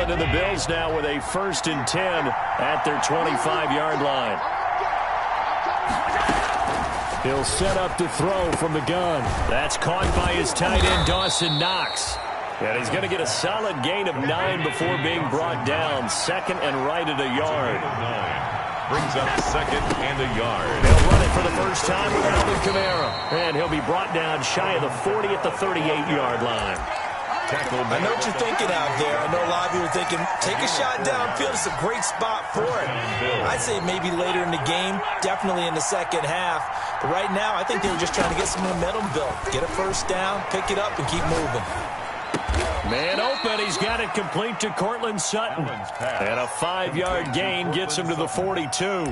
Allen and the Bills now with a 1st and 10 at their 25-yard line. He'll set up to throw from the gun. That's caught by his tight end, Dawson Knox. And he's going to get a solid gain of 9 before being brought down. 2nd and right at a yard. Brings up 2nd and a yard. They'll run it for the first time with Alvin Kamara. And he'll be brought down shy of the 40 at the 38-yard line. I know what you're thinking out there. I know a lot of you are thinking, take a shot downfield. It's a great spot for it. I'd say maybe later in the game, definitely in the second half. But right now, I think they were just trying to get some momentum built. Get a first down, pick it up, and keep moving. Man open. He's got it complete to Cortland Sutton. And a 5-yard gain gets him to the 42.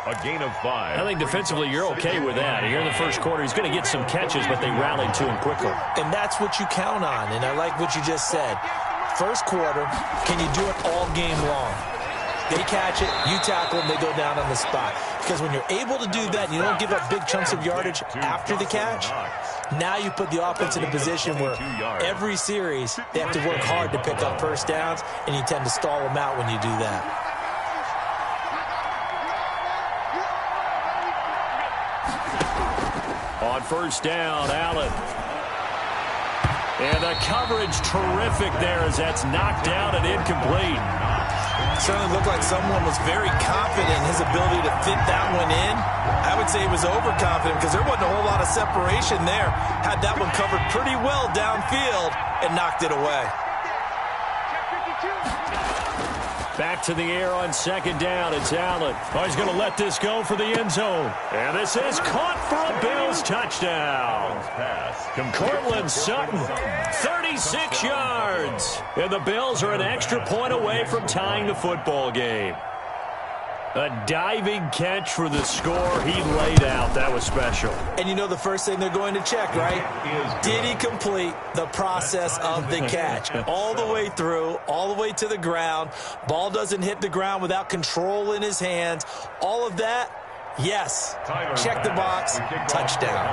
A gain of 5. I think defensively you're okay with that. Here in the first quarter, he's going to get some catches, but they rallied to him quickly. And that's what you count on, and I like what you just said. First quarter, can you do it all game long? They catch it, you tackle them, they go down on the spot. Because when you're able to do that, you don't give up big chunks of yardage after the catch, now you put the offense in a position where every series they have to work hard to pick up first downs, and you tend to stall them out when you do that. On first down, Allen. And the coverage terrific there as that's knocked down and incomplete. It certainly looked like someone was very confident in his ability to fit that one in. I would say he was overconfident because there wasn't a whole lot of separation there. Had that one covered pretty well downfield and knocked it away. Back to the air on second down. It's Allen. Oh, he's going to let this go for the end zone. And this is caught for a Bills touchdown. Cortland Sutton, 36 yards. And the Bills are an extra point away from tying the football game. A diving catch for the score. He laid out. That was special. And you know the first thing they're going to check, right? Did he complete the process of the catch? All the way through, all the way to the ground. Ball doesn't hit the ground without control in his hands. All of that, yes. Check the box. Touchdown.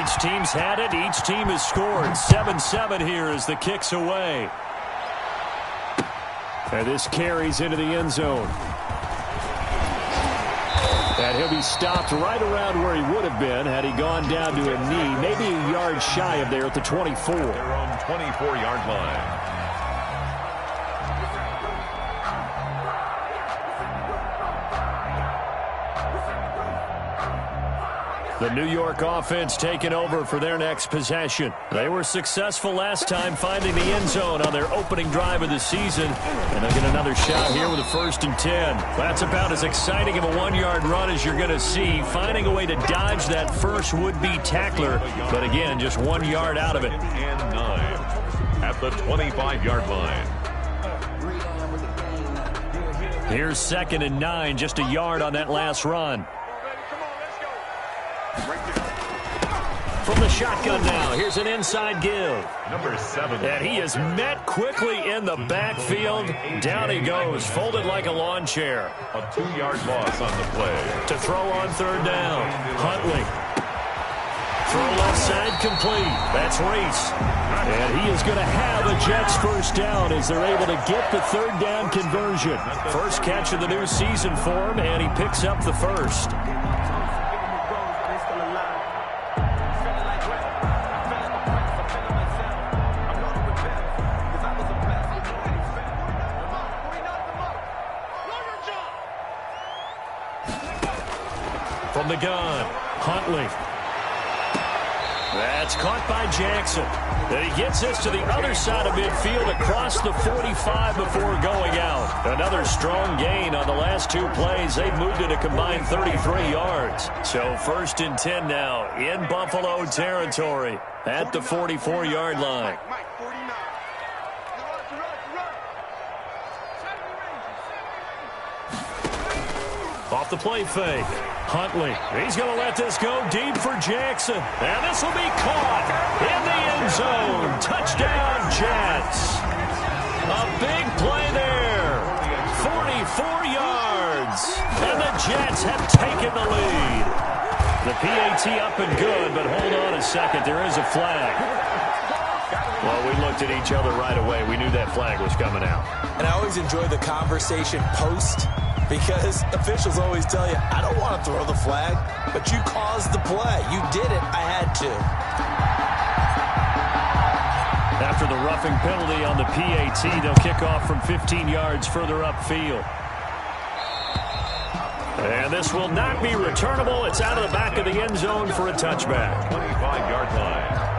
Each team's had it. Each team has scored. 7-7 here as the kick's away. And this carries into the end zone. And he'll be stopped right around where he would have been had he gone down to a knee, maybe a yard shy of there at the 24. Their own 24-yard line. The New York offense taking over for their next possession. They were successful last time finding the end zone on their opening drive of the season. And they'll get another shot here with a 1st and 10. That's about as exciting of a 1-yard run as you're going to see. Finding a way to dodge that first would-be tackler. But again, just 1 yard out of it. And 9 at the 25-yard line. Here's 2nd and 9, just a yard on that last run. From the shotgun now, here's an inside give. Number 7. And he is met quickly in the backfield. Down he goes, folded like a lawn chair. A 2-yard loss on the play. To throw on 3rd down, Huntley. Throw left side complete. That's Reese. And he is going to have a Jets first down as they're able to get the 3rd down conversion. First catch of the new season for him, and he picks up the first. From the gun, Huntley. That's caught by Jackson. And he gets this to the other side of midfield across the 45 before going out. Another strong gain on the last 2 plays. They moved it a combined 33 yards. So 1st and 10 now in Buffalo territory at the 44-yard line. Off the play fake. Huntley, he's going to let this go deep for Jackson. And this will be caught in the end zone. Touchdown, Jets. A big play there. 44 yards. And the Jets have taken the lead. The PAT up and good, but hold on a second. There is a flag. Well, we looked at each other right away. We knew that flag was coming out. And I always enjoy the conversation post because officials always tell you, I don't want to throw the flag, but you caused the play. You did it. I had to. After the roughing penalty on the PAT, they'll kick off from 15 yards further upfield. And this will not be returnable. It's out of the back of the end zone for a touchback. 25-yard line.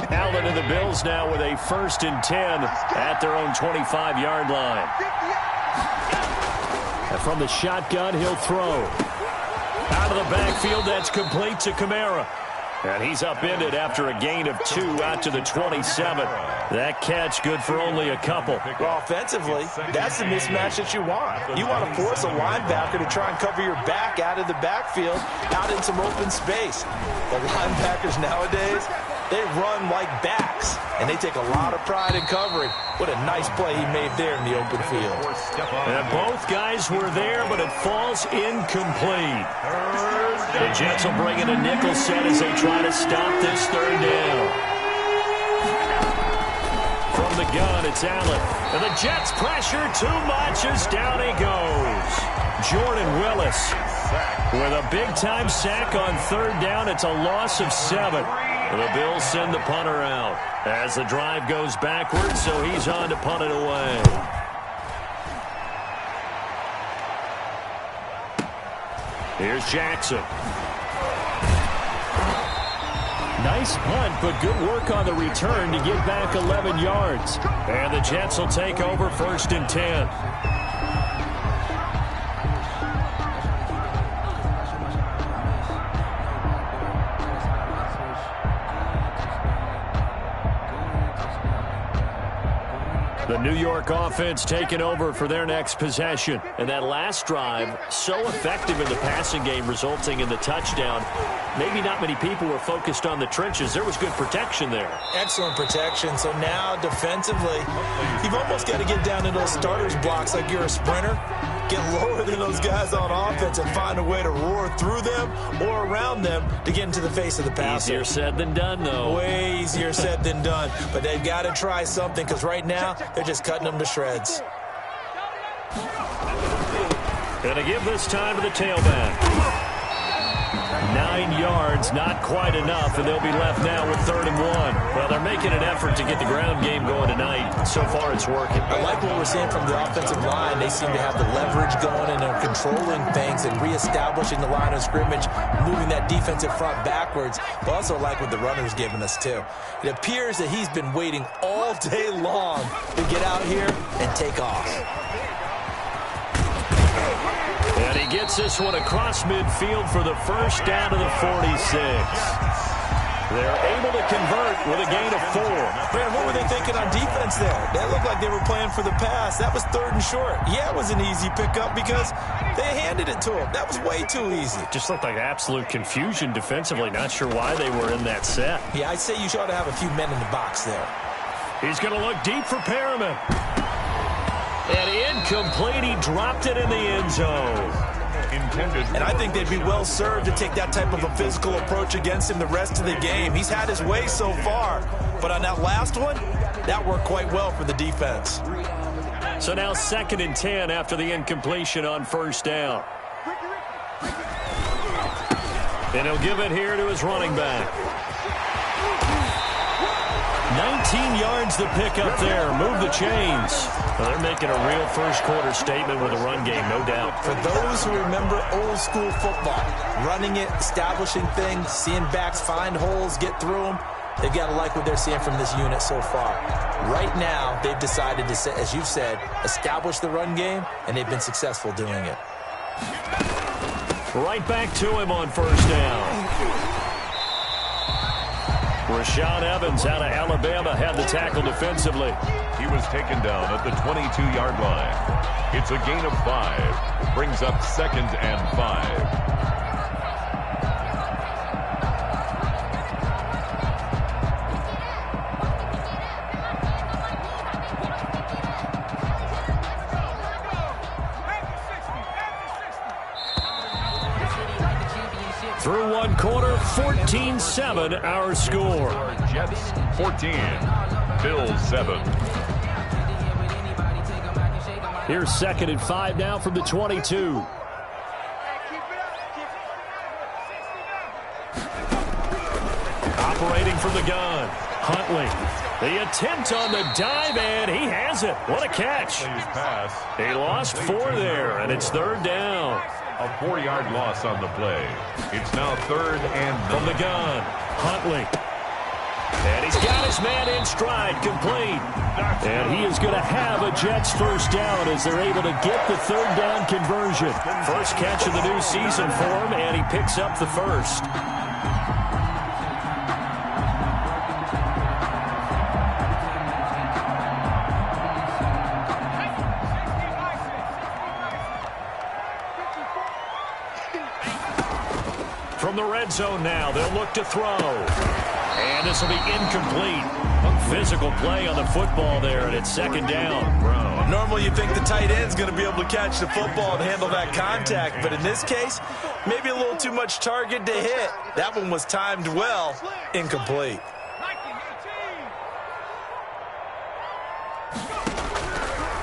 Allen and the Bills now with a 1st and 10 at their own 25-yard line. And from the shotgun, he'll throw. Out of the backfield, that's complete to Kamara. And he's upended after a gain of 2 out to the 27. That catch good for only a couple. Well, offensively, that's the mismatch that you want. You want to force a linebacker to try and cover your back out of the backfield, out in some open space. The linebackers nowadays, they run like backs, and they take a lot of pride in covering. What a nice play he made there in the open field. And both guys were there, but it falls incomplete. The Jets will bring in a nickel set as they try to stop this 3rd down. From the gun, it's Allen. And the Jets pressure too much as down he goes. Jordan Willis with a big-time sack on 3rd down. It's a loss of 7. The Bills send the punter out as the drive goes backwards, so he's on to punt it away. Here's Jackson. Nice punt, but good work on the return to get back 11 yards. And the Jets will take over 1st and 10. The New York offense taking over for their next possession. And that last drive, so effective in the passing game, resulting in the touchdown. Maybe not many people were focused on the trenches. There was good protection there. Excellent protection. So now, defensively, you've almost got to get down into those starters blocks like you're a sprinter. Get lower than those guys on offense and find a way to roar through them or around them to get into the face of the passer. Easier said than done, though. Way easier said than done. But they've got to try something because right now they're just cutting them to shreds. Going to give this time to the tailback. 9 yards, not quite enough, and they'll be left now with 3rd and 1. Well, they're making an effort to get the ground game going tonight. So far, it's working. I like what we're seeing from the offensive line. They seem to have the leverage going, and they're controlling things and reestablishing the line of scrimmage, moving that defensive front backwards. But also like what the runner's giving us, too. It appears that he's been waiting all day long to get out here and take off. And he gets this one across midfield for the 1st down to the 46. They're able to convert with a gain of 4. Man, what were they thinking on defense there? That looked like they were playing for the pass. That was 3rd and short. Yeah, it was an easy pickup because they handed it to him. That was way too easy. Just looked like absolute confusion defensively. Not sure why they were in that set. Yeah, I'd say you ought to have a few men in the box there. He's going to look deep for Perriman. And incomplete. He dropped it in the end zone. And I think they'd be well served to take that type of a physical approach against him the rest of the game. He's had his way so far, but on that last one, that worked quite well for the defense. So now 2nd and 10 after the incompletion on 1st down. And he'll give it here to his running back. 19 yards to pick up there. Move the chains. Well, they're making a real first-quarter statement with a run game, no doubt. For those who remember old-school football, running it, establishing things, seeing backs find holes, get through them, they've got to like what they're seeing from this unit so far. Right now, they've decided to, as you've said, establish the run game, and they've been successful doing it. Right back to him on 1st down. Rashaan Evans out of Alabama had the tackle defensively. He was taken down at the 22-yard line. It's a gain of 5. Brings up 2nd and 5. one quarter, 14-7 our score. Jets 14, Bills 7. Here's 2nd and 5 now from the 22. Operating from the gun, Huntley. The attempt on the dive, and he has it. What a catch. He lost 4 there, and it's 3rd down. A 4-yard loss on the play. It's now 3rd and 9. From the gun, Huntley. And he's got his man in stride, complete. And he is going to have a Jets first down as they're able to get the 3rd down conversion. First catch of the new season for him, and he picks up the first. From the red zone now, they'll look to throw. And this will be incomplete. Physical play on the football there, and it's 2nd down. Normally you think the tight end's going to be able to catch the football and handle that contact, but in this case, maybe a little too much target to hit. That one was timed well, incomplete.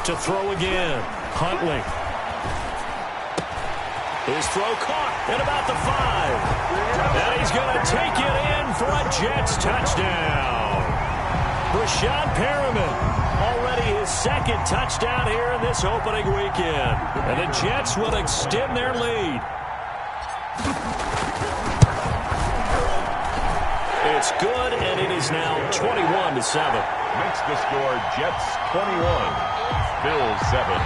To throw again, Huntley. His throw caught at about the 5. And he's going to take it in for a Jets touchdown. Rashad Perriman, already his 2nd touchdown here in this opening weekend. And the Jets will extend their lead. It's good, and it is now 21-7. Makes the score Jets 21, Bills 7.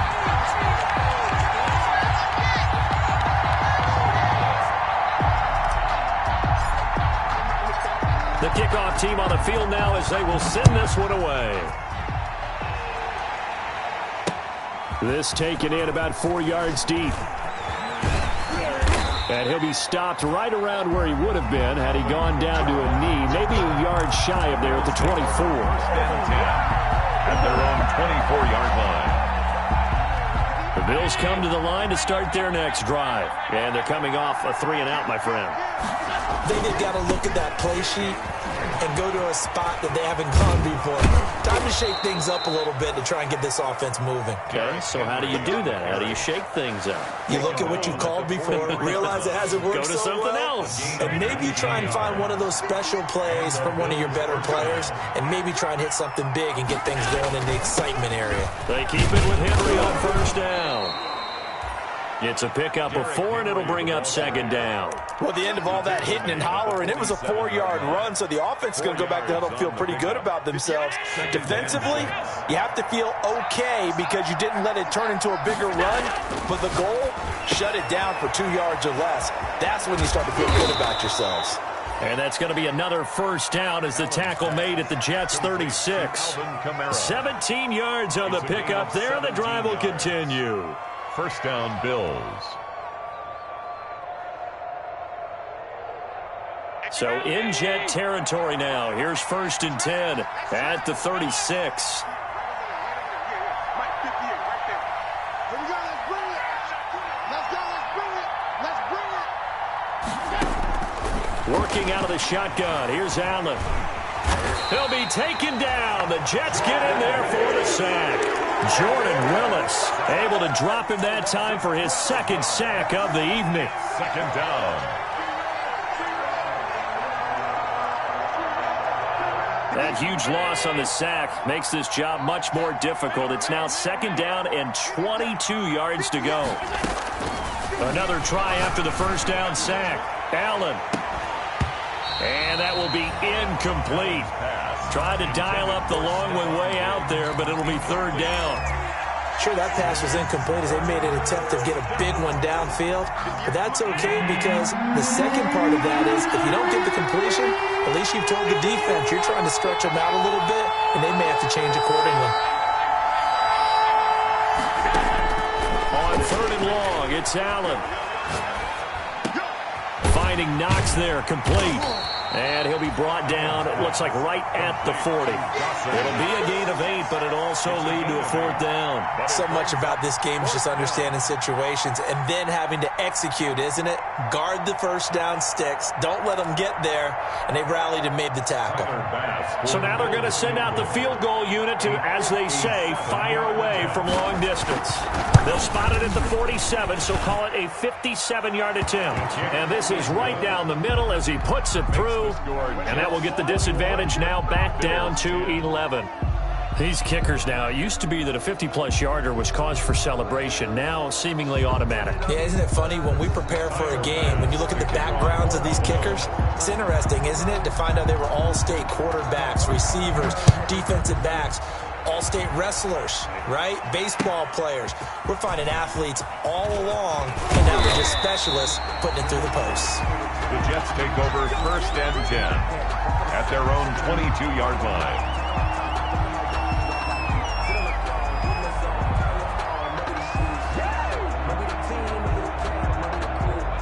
The kickoff team on the field now as they will send this one away. This taken in about 4 yards deep. And he'll be stopped right around where he would have been had he gone down to a knee, maybe a yard shy of there at the 24. At their own 24-yard line. The Bills come to the line to start their next drive. And they're coming off a 3-and-out, my friend. I think they've got to look at that play sheet and go to a spot that they haven't gone before. Time to shake things up a little bit to try and get this offense moving. Okay, so how do you do that? How do you shake things up? You look at what you've called before, realize it hasn't worked Go to so something well, else. and maybe try and find one of those special plays from one of your better players, and maybe try and hit something big and get things going in the excitement area. They keep it with Henry on first down. It's a pickup of 4, and it'll bring up 2nd down. Well, the end of all that hitting and hollering, it was a 4-yard run, so the offense is going to go back to huddle and feel pretty good about themselves. Defensively, you have to feel okay because you didn't let it turn into a bigger run, but the goal, shut it down for 2 yards or less. That's when you start to feel good about yourselves. And that's going to be another first down as the tackle made at the Jets' 36. 17 yards on the pickup there, and the drive will continue. First down, Bills. So in Jet territory now. Here's 1st and 10 at the 36. Working out of the shotgun. Here's Allen. He'll be taken down. The Jets get in there for the sack. Jordan Willis able to drop him that time for his 2nd sack of the evening. 2nd down. That huge loss on the sack makes this job much more difficult. It's now 2nd down and 22 yards to go. Another try after the first down sack. Allen. And that will be incomplete. Tried to dial up the long one way out there, but it'll be 3rd down. Sure, that pass was incomplete as they made an attempt to get a big one downfield. But that's okay because the second part of that is if you don't get the completion, at least you've told the defense you're trying to stretch them out a little bit, and they may have to change accordingly. On 3rd and long, it's Allen. Finding Knox there, complete. And he'll be brought down, it looks like, right at the 40. It'll be a gain of 8, but it'll also lead to a 4th down. So much about this game is just understanding situations and then having to execute, isn't it? Guard the first down sticks. Don't let them get there. And they rallied and made the tackle. So now they're going to send out the field goal unit to, as they say, fire away from long distance. They'll spot it at the 47, so call it a 57-yard attempt. And this is right down the middle as he puts it through. And that will get the disadvantage now back down to 11. These kickers now, it used to be that a 50-plus yarder was cause for celebration. Now seemingly automatic. Yeah, isn't it funny? When we prepare for a game, when you look at the backgrounds of these kickers, it's interesting, isn't it, to find out they were all-state quarterbacks, receivers, defensive backs, all-state wrestlers, right? Baseball players. We're finding athletes all along, and now they're just specialists putting it through the posts. The Jets take over 1st and 10 at their own 22-yard line.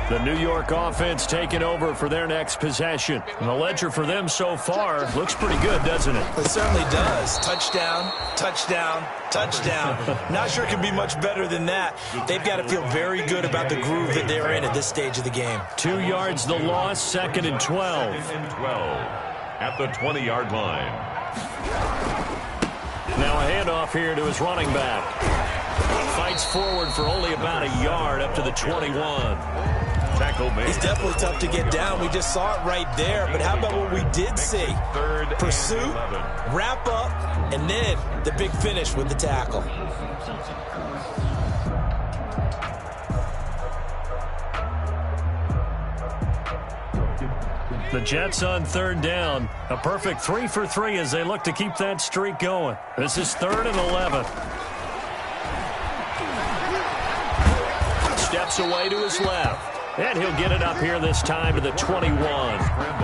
The New York offense taking over for their next possession. And the ledger for them so far looks pretty good, doesn't it? It certainly does. Touchdown, touchdown, touchdown. Not sure it can be much better than that. They've got to feel very good about the groove that they're in at this stage of the game. 2 yards the loss, 2nd and 12. 2nd and 12 at the 20-yard line. Now a handoff here to his running back. Fights forward for only about a yard up to the 21. Tackle made. He's definitely tough to get down. We just saw it right there. But how about what we did see? Pursuit, wrap up, and then the big finish with the tackle. The Jets on 3rd down. A perfect 3 for 3 as they look to keep that streak going. This is 3rd and 11. Steps away to his left. And he'll get it up here this time to the 21.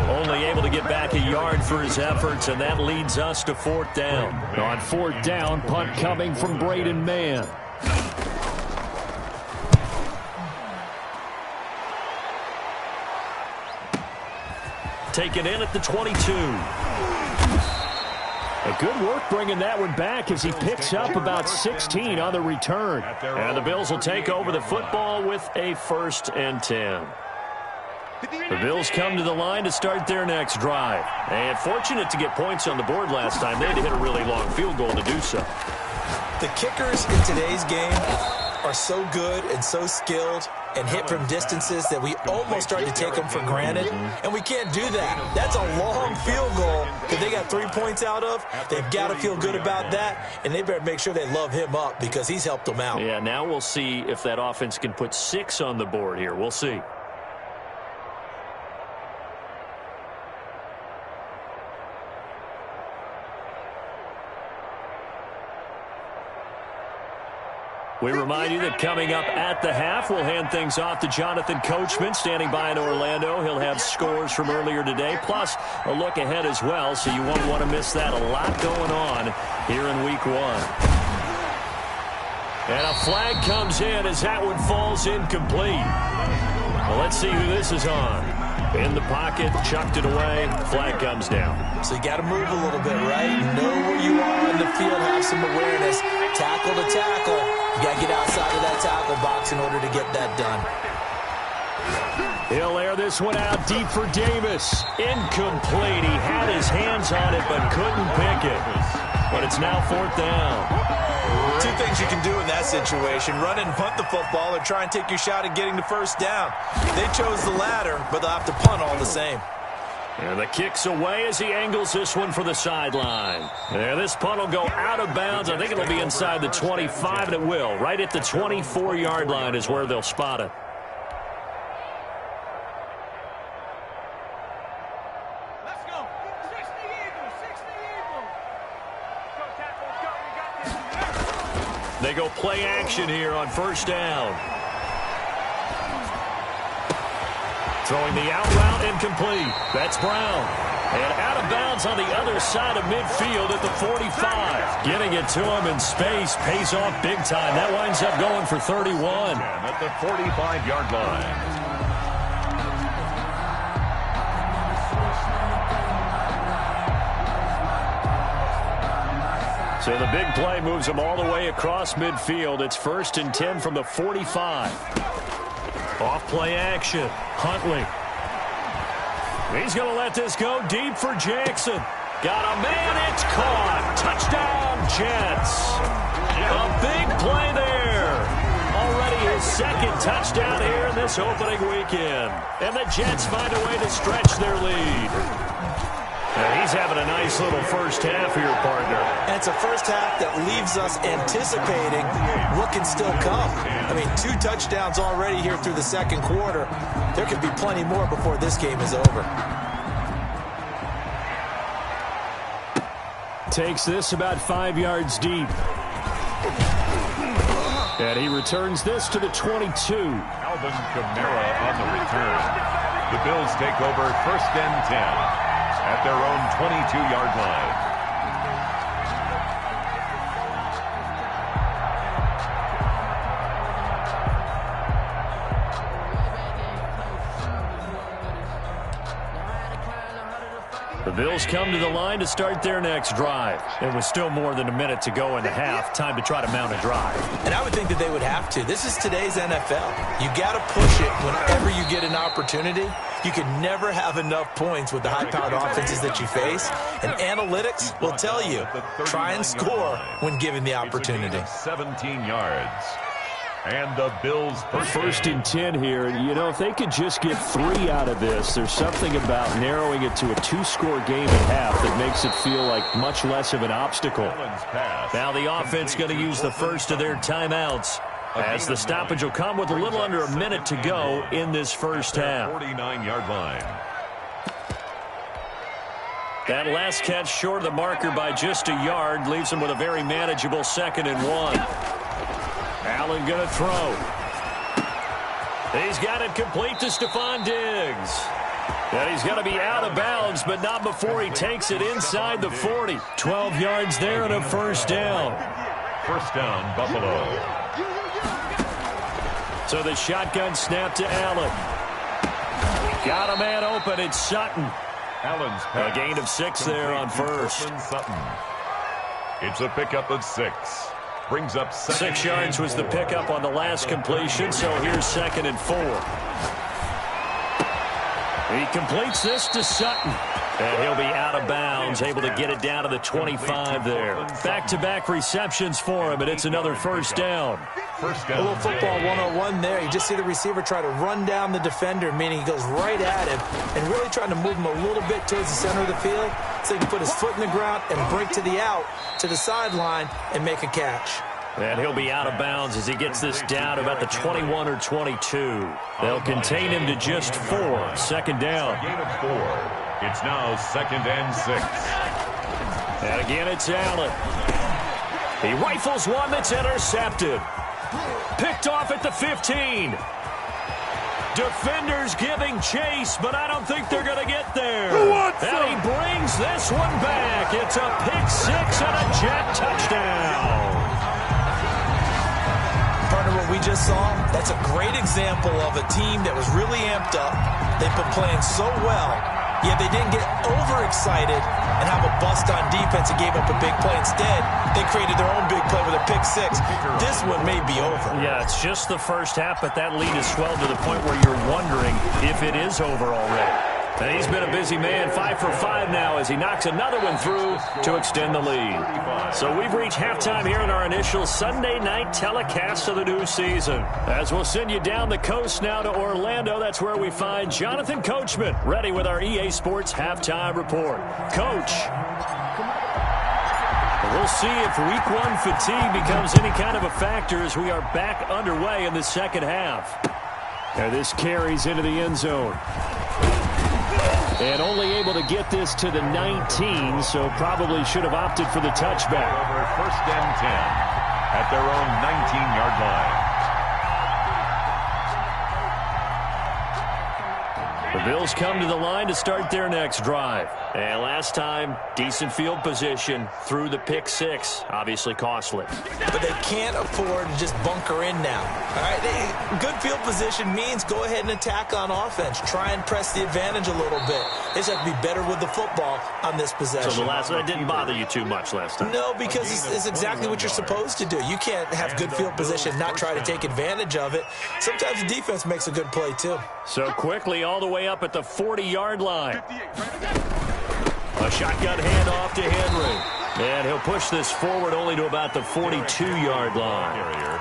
Only able to get back a yard for his efforts, and that leads us to 4th down. On 4th down, punt coming from Braden Mann. Taken in at the 22. A good work bringing that one back as he picks up about 16 on the return. And the Bills will take over the football with a 1st and 10. The Bills come to the line to start their next drive. And fortunate to get points on the board last time. They had to hit a really long field goal to do so. The kickers in today's game are so good and so skilled and hit from distances that we almost start to take them for granted, and we can't do that. That's a long field goal that they got 3 points out of. They've got to feel good about that, and they better make sure they love him up because he's helped them out. Yeah, now we'll see if that offense can put 6 on the board here. We'll see. We remind you that coming up at the half, we'll hand things off to Jonathan Coachman, standing by in Orlando. He'll have scores from earlier today, plus a look ahead as well, so you won't want to miss that. A lot going on here in Week 1. And a flag comes in as that one falls incomplete. Well, let's see who this is on. In the pocket, chucked it away, flag comes down. So you got to move a little bit, right? Know where you are in the field, have some awareness. Tackle to tackle. You got to get outside of that tackle box in order to get that done. He'll air this one out deep for Davis. Incomplete. He had his hands on it but couldn't pick it. But it's now 4th down. 2 things you can do in that situation: run and punt the football, or try and take your shot at getting the 1st down. They chose the latter, but they'll have to punt all the same. And the kick's away as he angles this one for the sideline. And this punt will go out of bounds. I think it'll be inside the 25, and it will. Right at the 24-yard line is where they'll spot it. Let's go. 60 Eagles, 60 Eagles. Go, tackle, let's go. We got this. They go play action here on 1st down. Throwing the out route incomplete. That's Brown. And out of bounds on the other side of midfield at the 45. Getting it to him in space pays off big time. That winds up going for 31. At the 45-yard line. So the big play moves them all the way across midfield. It's 1st and 10 from the 45. Off play action. Huntley. He's going to let this go deep for Jackson. Got a man. It's caught. Touchdown, Jets. A big play there. Already his 2nd touchdown here in this opening weekend. And the Jets find a way to stretch their lead. And he's having a nice little first half here, partner. And it's a first half that leaves us anticipating what can still come. I mean, 2 touchdowns already here through the 2nd quarter. There could be plenty more before this game is over. Takes this about 5 yards deep. And he returns this to the 22. Alvin Kamara on the return. The Bills take over 1st and 10 at their own 22-yard line. The Bills come to the line to start their next drive. And with still more than a minute to go in the half, time to try to mount a drive. And I would think that they would have to. This is today's NFL. You got to push it whenever you get an opportunity. You can never have enough points with the high-powered offenses that you face. And analytics will tell you, try and score when given the opportunity. 17 yards. And the Bills first and 10 here. You know, if they could just get 3 out of this, there's something about narrowing it to a 2-score game at half that makes it feel like much less of an obstacle. Now the offense going to use the first of their timeouts, as the stoppage will come with a little under a minute to go in this first half. 49-yard line. That last catch short of the marker by just a yard leaves them with a very manageable 2nd and 1. Allen going to throw. He's got it complete to Stephon Diggs. And he's going to be out of bounds, but not before he takes it inside the 40. 12 yards there and a first down. First down, Buffalo. So the shotgun snap to Allen. Got a man open. It's Sutton. Allen's a gain of 6 there on first. Sutton. It's a pickup of 6. Brings up 6 yards was the pickup on the last completion, so here's 2nd and 4. He completes this to Sutton. And he'll be out of bounds, able to get it down to the 25 there. Back-to-back receptions for him, and it's another first down. A little football 101 there. You just see the receiver try to run down the defender, meaning he goes right at him and really trying to move him a little bit towards the center of the field so he can put his foot in the ground and break to the out, to the sideline, and make a catch. And he'll be out of bounds as he gets this down about the 21 or 22. They'll contain him to just 4. 2nd down. Gain of 4. It's now 2nd and 6. And again, it's Allen. He rifles one that's intercepted. Picked off at the 15. Defenders giving chase, but I don't think they're going to get there. And he brings this one back. It's a pick 6 and a Jet touchdown. Partner, what we just saw, that's a great example of a team that was really amped up. They've been playing so well, yet they didn't get overexcited and have a bust on defense and gave up a big play. Instead, they created their own big play with a pick 6. This one may be over. Yeah, it's just the first half, but that lead is swelled to the point where you're wondering if it is over already. And he's been a busy man, 5 for 5 now as he knocks another one through to extend the lead. So we've reached halftime here in our initial Sunday night telecast of the new season. As we'll send you down the coast now to Orlando, that's where we find Jonathan Coachman, ready with our EA Sports halftime report. Coach, we'll see if week 1 fatigue becomes any kind of a factor as we are back underway in the second half. And this carries into the end zone. And only able to get this to the 19, so probably should have opted for the touchback. Over 1st and 10 at their own 19-yard line. The Bills come to the line to start their next drive. And last time, decent field position through the pick six. Obviously costly. But they can't afford to just bunker in now. All right, good field position means go ahead and attack on offense. Try and press the advantage a little bit. They just have to be better with the football on this possession. So the last one didn't bother you too much last time? No, because it's exactly what you're supposed to do. You can't have good field position, not try to take advantage of it. Sometimes the defense makes a good play, too. So quickly all the way up at the 40-yard line. A shotgun handoff to Henry. And he'll push this forward only to about the 42-yard line.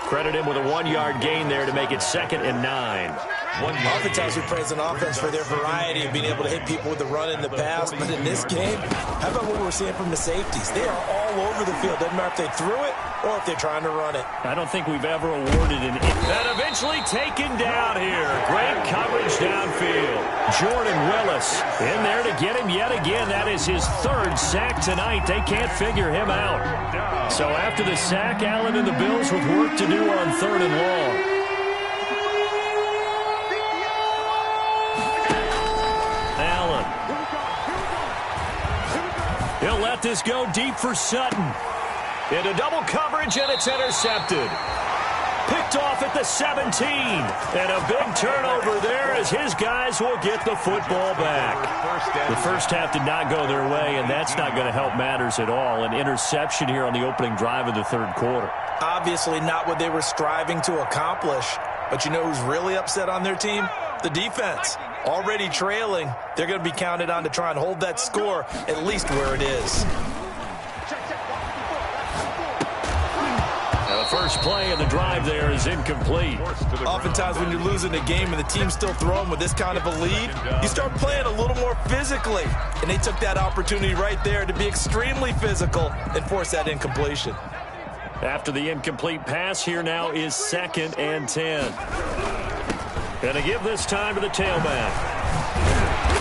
Credit him with a 1-yard gain there to make it 2nd and 9. Oftentimes we praise an offense for their variety of being able to hit people with the run and the pass. But in this game, how about what we're seeing from the safeties? They are all over the field. Doesn't matter if they threw it or if they're trying to run it. I don't think we've ever awarded an that eventually taken down here. Great coverage downfield. Jordan Willis in there to get him yet again. That is his 3rd sack tonight. They can't figure him out. So after the sack, Allen and the Bills with work to do on 3rd and long. Allen. He'll let this go deep for Sutton. Into double coverage, and it's intercepted. Picked off at the 17. And a big turnover there as his guys will get the football back. The first half did not go their way, and that's not going to help matters at all. An interception here on the opening drive of the 3rd quarter. Obviously not what they were striving to accomplish. But you know who's really upset on their team? The defense. Already trailing. They're going to be counted on to try and hold that score at least where it is. First play of the drive there is incomplete. Oftentimes when you're losing a game and the team's still throwing with this kind of a lead, you start playing a little more physically. And they took that opportunity right there to be extremely physical and force that incompletion. After the incomplete pass, here now is 2nd and 10. Gonna give this time to the tailback.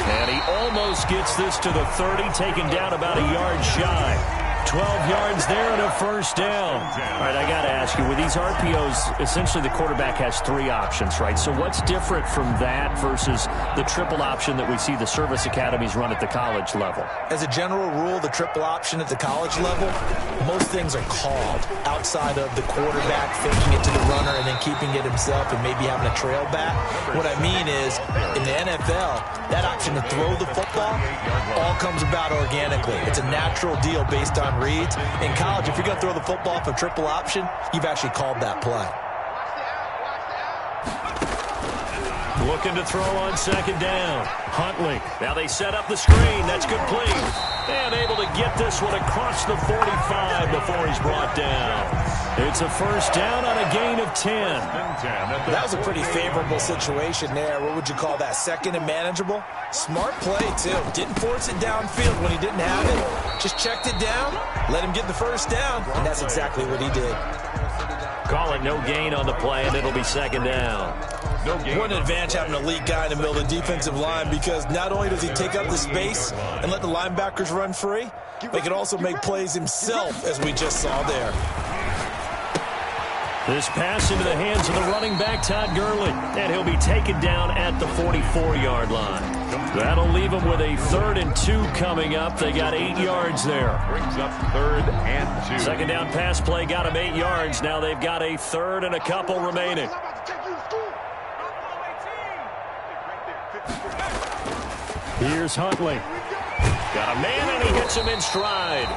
And he almost gets this to the 30, taken down about a yard shy. 12 yards there and a first down. All right, I got to ask you, with these RPOs, essentially the quarterback has 3 options, right? So what's different from that versus the triple option that we see the service academies run at the college level? As a general rule, the triple option at the college level, most things are called outside of the quarterback faking it to the runner and then keeping it himself and maybe having a trail back. What I mean is, in the NFL, that option to throw the football all comes about organically. It's a natural deal based on reads. In college, if you're going to throw the football for triple option, you've actually called that play. Looking to throw on 2nd down. Huntley. Now they set up the screen. That's complete. And able to get this one across the 45 before he's brought down. It's a first down on a gain of 10. That was a pretty favorable situation there. What would you call that? 2nd and manageable? Smart play, too. Didn't force it downfield when he didn't have it. Just checked it down, let him get the first down, and that's exactly what he did. Call it no gain on the play, and it'll be 2nd down. What an advantage having an elite guy in the middle of the defensive line, because not only does he take up the space and let the linebackers run free, but he can also make plays himself, as we just saw there. This pass into the hands of the running back, Todd Gurley, and he'll be taken down at the 44-yard line. That'll leave him with a 3rd and 2 coming up. They got 8 yards there. Brings up 3rd and 2. 2nd down pass play got him 8 yards. Now they've got a 3rd and a couple remaining. Here's Huntley. Got a man, and he gets him in stride.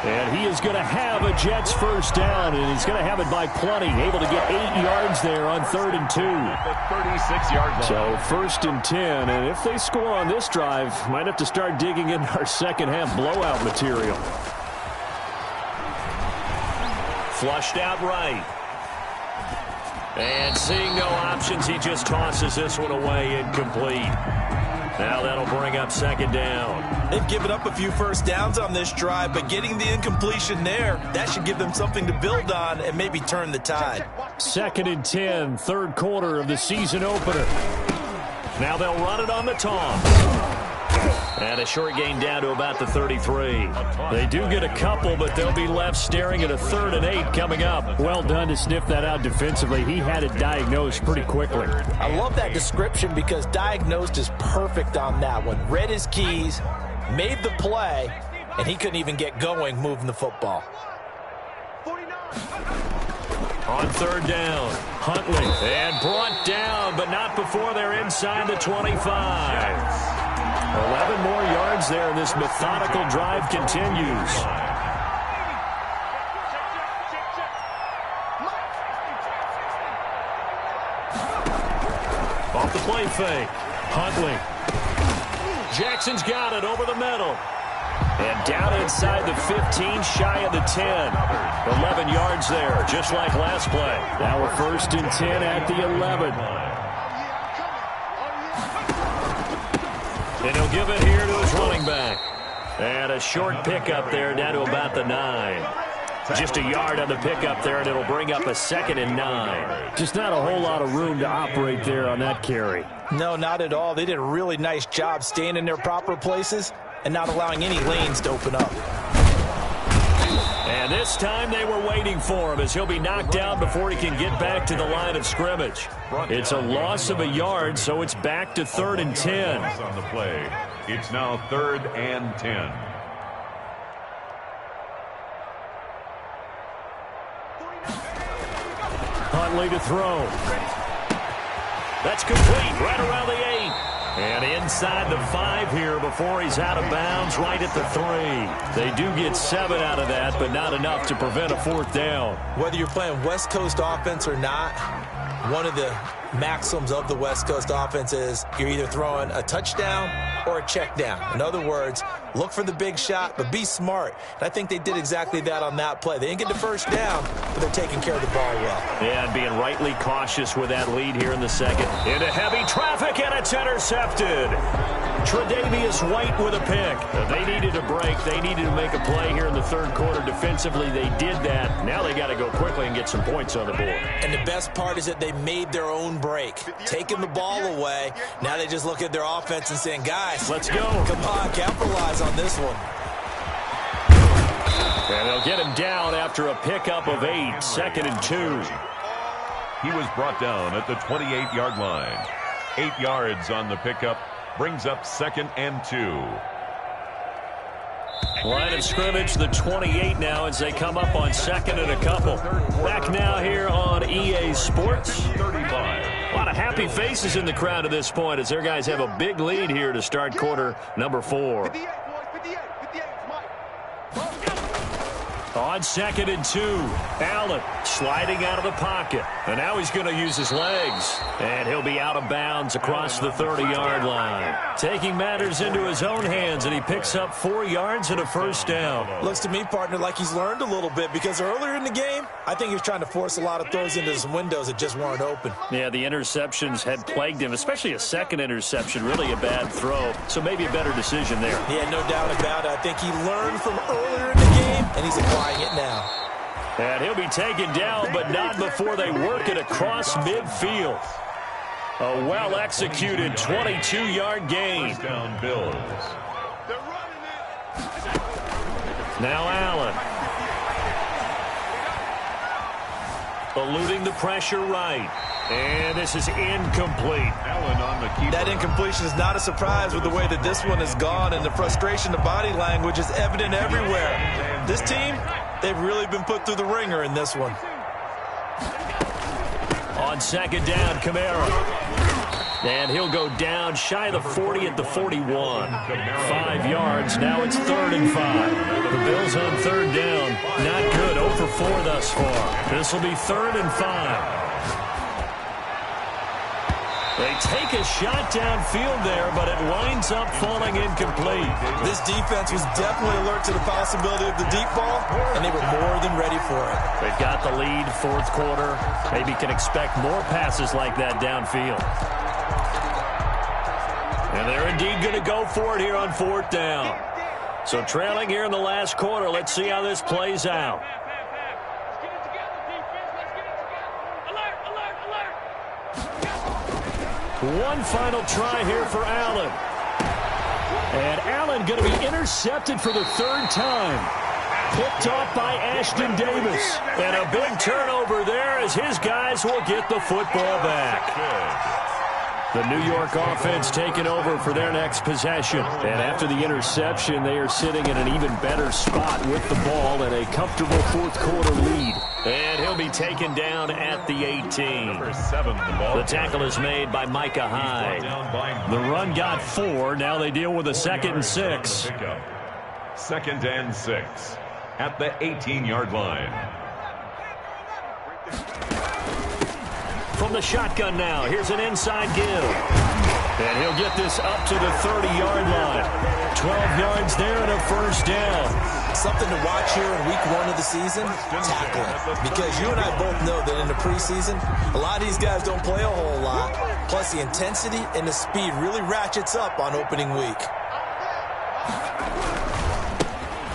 And he is going to have a Jets first down, and he's going to have it by plenty. Able to get 8 yards there on 3rd and 2. The 36-yard line. So 1st and 10, and if they score on this drive, might have to start digging in our second half blowout material. Flushed out right. And seeing no options, he just tosses this one away incomplete. Now that'll bring up 2nd down. They've given up a few first downs on this drive, but getting the incompletion there, that should give them something to build on and maybe turn the tide. 2nd and 10, 3rd quarter of the season opener. Now they'll run it on the toss. And a short gain down to about the 33. They do get a couple, but they'll be left staring at a 3rd and 8 coming up. Well done to sniff that out defensively. He had it diagnosed pretty quickly. I love that description because diagnosed is perfect on that one. Read his keys, made the play, and he couldn't even get going moving the football. On 3rd down, Huntley, and brought down, but not before they're inside the 25. 11 more yards there, and this methodical drive continues. Off the play fake, Huntley. Jackson's got it over the middle. And down inside the 15, shy of the 10. 11 yards there, just like last play. Now we're 1st and 10 at the 11. And he'll give it here to his running back. And a short pickup there down to about the 9. Just a yard on the pickup there, and it'll bring up a 2nd and 9. Just not a whole lot of room to operate there on that carry. No, not at all. They did a really nice job staying in their proper places and not allowing any lanes to open up. And this time they were waiting for him as he'll be knocked down before he can get back to the line of scrimmage. It's a loss of a yard, so it's back to 3rd and 10. On the play, it's now 3rd and 10. Huntley to throw. That's complete right around the 8. And inside the 5 here before he's out of bounds right at the 3. They do get 7 out of that, but not enough to prevent a 4th down. Whether you're playing West Coast offense or not, one of the maxims of the West Coast offense is you're either throwing a touchdown or a check down. In other words, look for the big shot, but be smart. And I think they did exactly that on that play. They didn't get the 1st down, but they're taking care of the ball well. Yeah, and being rightly cautious with that lead here in the 2nd. Into heavy traffic, and it's intercepted. Tre'Davious White with a pick. They needed a break. They needed to make a play here in the 3rd quarter. Defensively, they did that. Now they got to go quickly and get some points on the board. And the best part is that they made their own break, taking the ball away. Now they just look at their offense and saying, guys, let's go. Come on, capitalize on this one. And they'll get him down after a pickup of 8, 2nd and 2. He was brought down at the 28-yard line. 8 yards on the pickup. Brings up 2nd and 2. Line of scrimmage, the 28 now as they come up on 2nd and a couple. Back now here on EA Sports. 35. A lot of happy faces in the crowd at this point as their guys have a big lead here to start quarter number 4. On 2nd and 2, Allen sliding out of the pocket. And now he's going to use his legs. And he'll be out of bounds across the 30-yard line. Taking matters into his own hands, and he picks up 4 yards and a 1st down. Looks to me, partner, like he's learned a little bit because earlier in the game, I think he was trying to force a lot of throws into some windows that just weren't open. Yeah, the interceptions had plagued him, especially a 2nd interception, really a bad throw. So maybe a better decision there. Yeah, no doubt about it. I think he learned from earlier in the game, and he's applying it now. And he'll be taken down, but not before they work it across midfield. A well-executed 22-yard gain. First down, Bills. Now Allen. Eluding the pressure right. And this is incomplete. Allen on the keeper. That incompletion is not a surprise with the way that this one has gone, and the frustration, the body language is evident everywhere. This team, they've really been put through the ringer in this one. On 2nd down, Kamara. And he'll go down shy of the 40 at the 41. 5 yards. Now it's 3rd and 5. The Bills on 3rd down. Not good. 0 for 4 thus far. This will be 3rd and 5. They take a shot downfield there, but it winds up falling incomplete. This defense was definitely alert to the possibility of the deep ball, and they were more than ready for it. They've got the lead, 4th quarter. Maybe can expect more passes like that downfield. And they're indeed going to go for it here on 4th down. So trailing here in the last quarter. Let's see how this plays out. One final try here for Allen. And Allen going to be intercepted for the third time. Picked off by Ashton Davis. And a big turnover there as his guys will get the football back. The New York offense taking over for their next possession. And after the interception, they are sitting in an even better spot with the ball and a comfortable fourth quarter lead. And he'll be taken down at the 18. Number 7, the ball. The tackle is made by Micah Hyde. The run got 4. Now they deal with a 2nd and 6. 2nd and 6 at the 18-yard line. From the shotgun now, here's an inside give. And he'll get this up to the 30-yard line. 12 yards there and a first down. Something to watch here in week 1 of the season, tackling. Because you and I both know that in the preseason, a lot of these guys don't play a whole lot. Plus the intensity and the speed really ratchets up on opening week.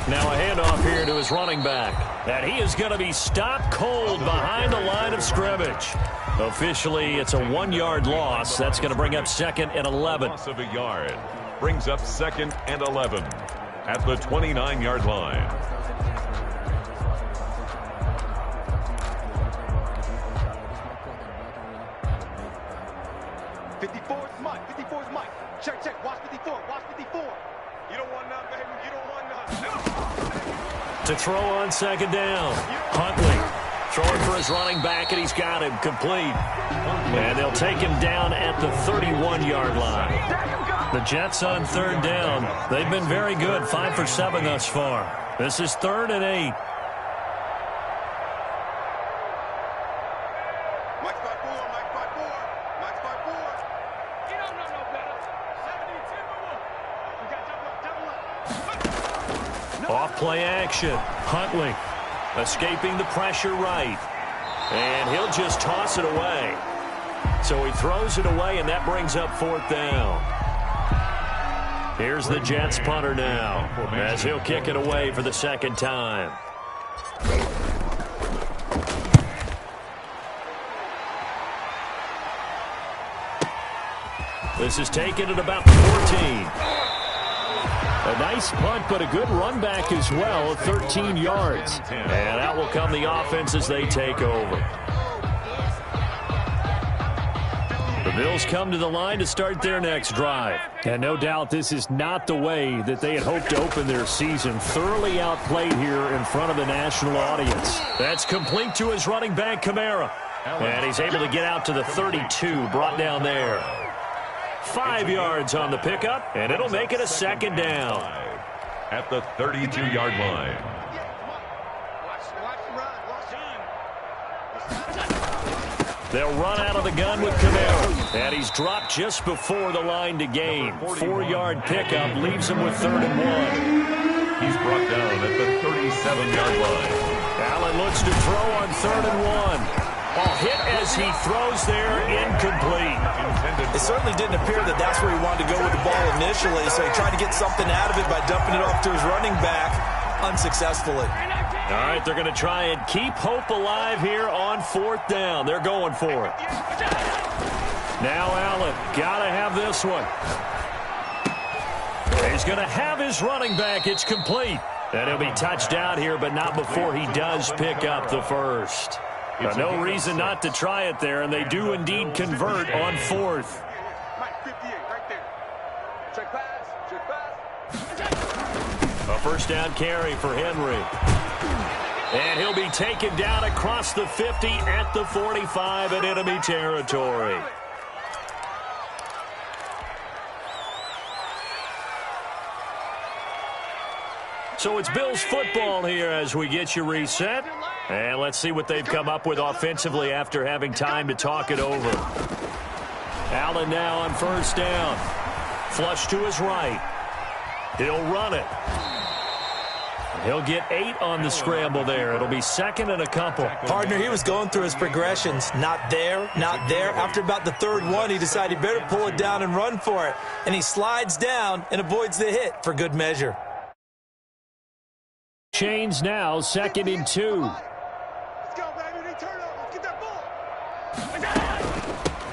Now a handoff here to his running back. And he is going to be stopped cold behind the line of scrimmage. Officially, it's a 1-yard loss. That's going to bring up 2nd and 11. Loss of a yard brings up 2nd and 11 at the 29-yard line. Check. Watch 54. You don't want none, baby. You don't want none. To throw on 2nd down. Huntley throwing for his running back, and he's got him complete. And they'll take him down at the 31-yard line. The Jets on 3rd down. They've been very good, 5 for 7 thus far. This is 3rd and 8. Off play action. Huntley escaping the pressure right. And he'll just toss it away. So he throws it away, and that brings up 4th down. Here's the Jets punter now as he'll kick it away for the 2nd time. This is taken at about the 14. A nice punt, but a good run back as well, 13 yards. And out will come the offense as they take over. The Bills come to the line to start their next drive. And no doubt this is not the way that they had hoped to open their season. Thoroughly outplayed here in front of the national audience. That's complete to his running back, Kamara. And he's able to get out to the 32, brought down there. 5 yards on the pickup, and it'll make it a 2nd down. At the 32-yard line. They'll run out of the gun with Kamara. And he's dropped just before the line to gain. 4-yard pickup leaves him with 3rd and 1. He's brought down at the 37-yard line. Allen looks to throw on 3rd and 1. Ball hit as he throws there, incomplete. It certainly didn't appear that that's where he wanted to go with the ball initially, so he tried to get something out of it by dumping it off to his running back unsuccessfully. All right, they're going to try and keep hope alive here on 4th down. They're going for it. Now Allen, got to have this one. He's going to have his running back. It's complete. And he'll be touched out here, but not before he does pick up the first. No reason not to try it there, and they do indeed convert on 4th. A first down carry for Henry. And he'll be taken down across the 50 at the 45 in enemy territory. So it's Bills football here as we get you reset. And let's see what they've come up with offensively after having time to talk it over. Allen now on 1st down. Flush to his right. He'll run it. He'll get 8 on the scramble there. It'll be 2nd and a couple. Partner, he was going through his progressions. Not there, not there. After about the 3rd one, he decided he better pull it down and run for it. And he slides down and avoids the hit for good measure. Chains now, 2nd and 2.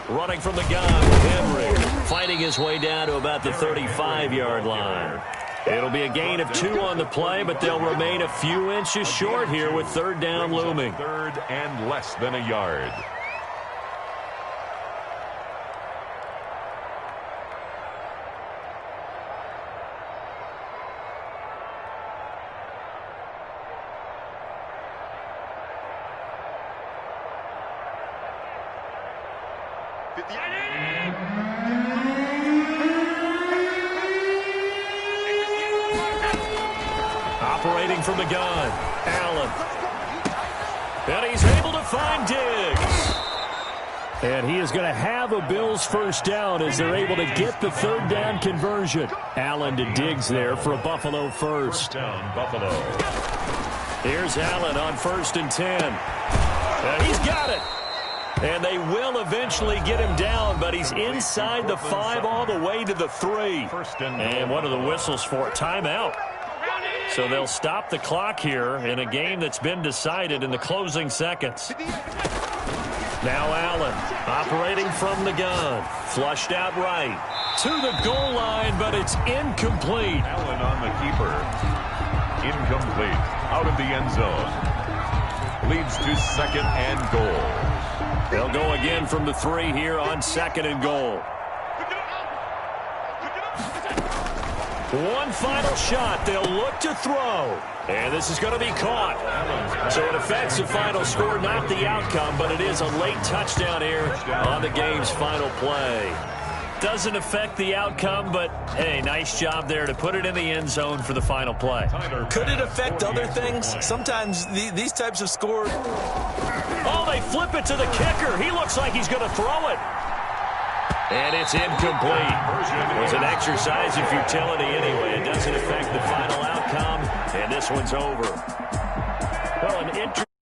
Running from the gun with Henry. fighting his way down to about the 35-yard line. It'll be a gain of 2 on the play, but they'll remain a few inches short here with third down looming. Third and less than a yard. Operating from the gun, Allen. And he's able to find Diggs. And he is going to have a Bills first down as they're able to get the third down conversion. Allen to Diggs there for a Buffalo first. Down, Buffalo. Here's Allen on 1st and 10. And he's got it. And they will eventually get him down, but he's inside the 5 all the way to the 3. And what are the whistles for? Timeout. So they'll stop the clock here in a game that's been decided in the closing seconds. Now Allen operating from the gun. Flushed out right. To the goal line, but it's incomplete. Allen on the keeper. Incomplete. Out of the end zone. Leads to 2nd and goal. They'll go again from the 3 here on 2nd and goal. One final shot. They'll look to throw. And this is going to be caught. So it affects the final score, not the outcome, but it is a late touchdown here on the game's final play. Doesn't affect the outcome, but, hey, nice job there to put it in the end zone for the final play. Could it affect other things? Sometimes these types of scores. Oh, they flip it to the kicker. He looks like he's going to throw it. And it's incomplete. It was an exercise in futility anyway. It doesn't affect the final outcome, and this one's over. Well, an